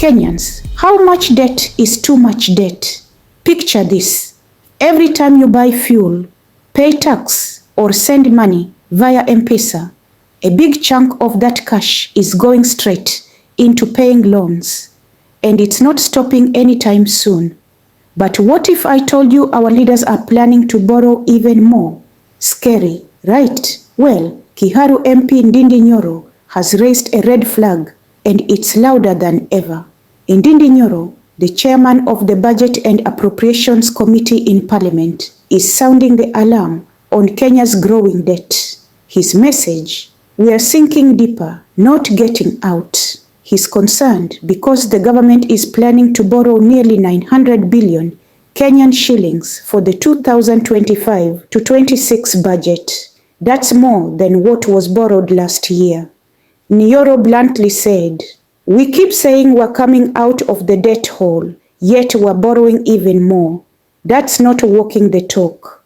Kenyans, how much debt is too much debt? Picture this. Every time you buy fuel, pay tax, or send money via M-Pesa, a big chunk of that cash is going straight into paying loans. And it's not stopping anytime soon. But what if I told you our leaders are planning to borrow even more? Scary, right? Well, Kiharu MP Ndindi Nyoro has raised a red flag, and it's louder than ever. Ndindi Nyoro, the chairman of the Budget and Appropriations Committee in Parliament, is sounding the alarm on Kenya's growing debt. His message: we are sinking deeper, not getting out. He's concerned because the government is planning to borrow nearly 900 billion Kenyan shillings for the 2025 to 26 budget. That's more than what was borrowed last year. Nyoro bluntly said, "We keep saying we're coming out of the debt hole, yet we're borrowing even more. That's not walking the talk."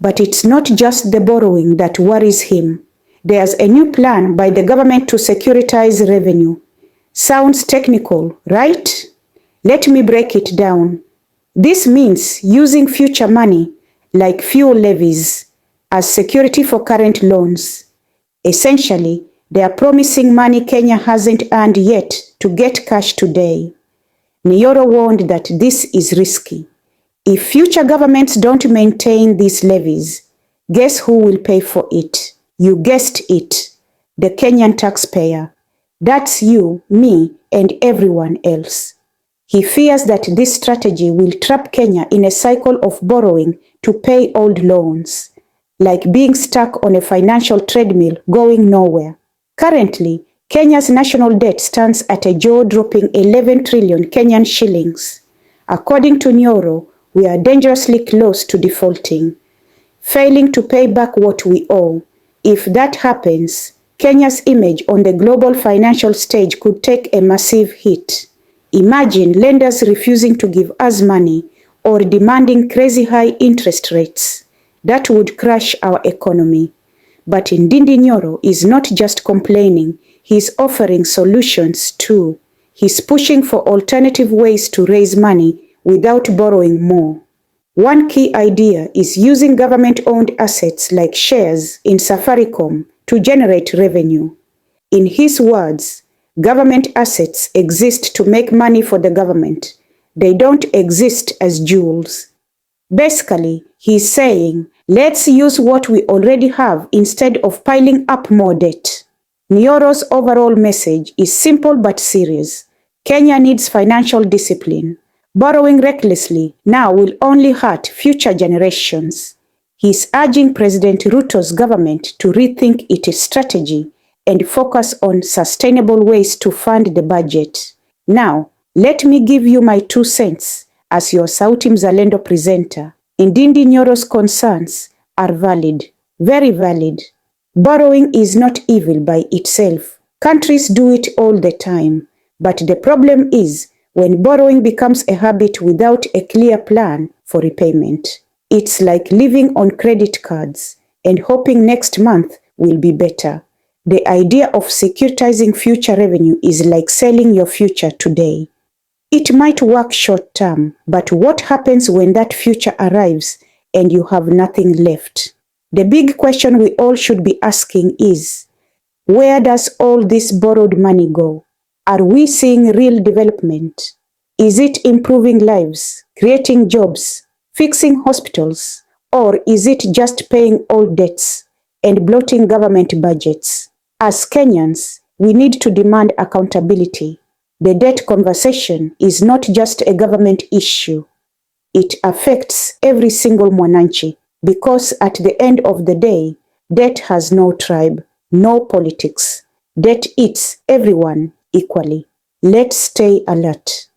But it's not just the borrowing that worries him. There's a new plan by the government to securitize revenue. Sounds technical, right? Let me break it down. This means using future money, like fuel levies, as security for current loans. Essentially, they are promising money Kenya hasn't earned yet to get cash today. Nyoro warned that this is risky. If future governments don't maintain these levies, guess who will pay for it? You guessed it, the Kenyan taxpayer. That's you, me, and everyone else. He fears that this strategy will trap Kenya in a cycle of borrowing to pay old loans, like being stuck on a financial treadmill going nowhere. Currently, Kenya's national debt stands at a jaw-dropping 11 trillion Kenyan shillings. According to Nyoro, we are dangerously close to defaulting, failing to pay back what we owe. If that happens, Kenya's image on the global financial stage could take a massive hit. Imagine lenders refusing to give us money or demanding crazy high interest rates. That would crash our economy. But Ndindi Nyoro is not just complaining, he's offering solutions too. He's pushing for alternative ways to raise money without borrowing more. One key idea is using government-owned assets like shares in Safaricom to generate revenue. In his words, government assets exist to make money for the government. They don't exist as jewels. Basically, he's saying, let's use what we already have instead of piling up more debt. Nyoro's overall message is simple but serious. Kenya needs financial discipline. Borrowing recklessly now will only hurt future generations. He's urging President Ruto's government to rethink its strategy and focus on sustainable ways to fund the budget. Now, let me give you my 2 cents as your Sauti Mzalendo presenter. Ndindi Nyoro's concerns are valid, very valid. Borrowing is not evil by itself. Countries do it all the time. But the problem is when borrowing becomes a habit without a clear plan for repayment. It's like living on credit cards and hoping next month will be better. The idea of securitizing future revenue is like selling your future today. It might work short term, but what happens when that future arrives and you have nothing left? The big question we all should be asking is, where does all this borrowed money go? Are we seeing real development? Is it improving lives, creating jobs, fixing hospitals, or is it just paying old debts and bloating government budgets? As Kenyans, we need to demand accountability. The debt conversation is not just a government issue. It affects every single mwananchi because at the end of the day, debt has no tribe, no politics. Debt eats everyone equally. Let's stay alert.